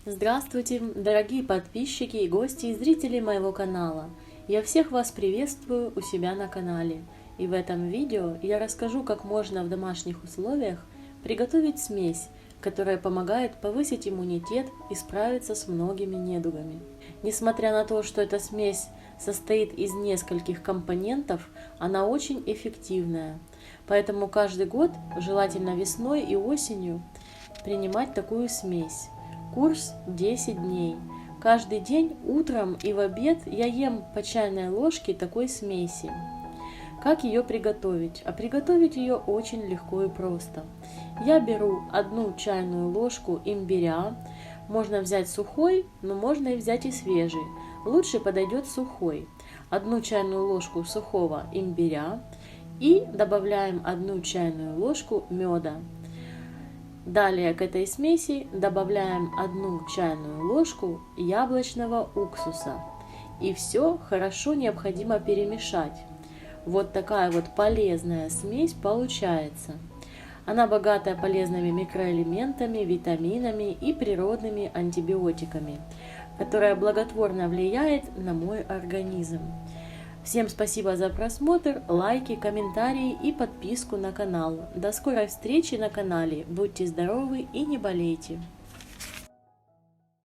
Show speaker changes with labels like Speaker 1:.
Speaker 1: Здравствуйте, дорогие подписчики и гости и зрители моего канала. Я всех вас приветствую у себя на канале. И в этом видео я расскажу, как можно в домашних условиях приготовить смесь, которая помогает повысить иммунитет и справиться с многими недугами. Несмотря на то, что эта смесь состоит из нескольких компонентов, она очень эффективная. Поэтому каждый год, желательно весной и осенью, принимать такую смесь. Курс 10 дней. Каждый день утром и в обед я ем по чайной ложке такой смеси. Как ее приготовить? А приготовить ее очень легко и просто. Я беру 1 чайную ложку имбиря. Можно взять сухой, но можно и взять и свежий. Лучше подойдет сухой. 1 чайную ложку сухого имбиря и добавляем 1 чайную ложку меда. Далее к этой смеси добавляем 1 чайную ложку яблочного уксуса. И все хорошо необходимо перемешать. Вот такая вот полезная смесь получается. Она богата полезными микроэлементами, витаминами и природными антибиотиками, которая благотворно влияет на мой организм. Всем спасибо за просмотр, лайки, комментарии и подписку на канал. До скорой встречи на канале. Будьте здоровы и не болейте!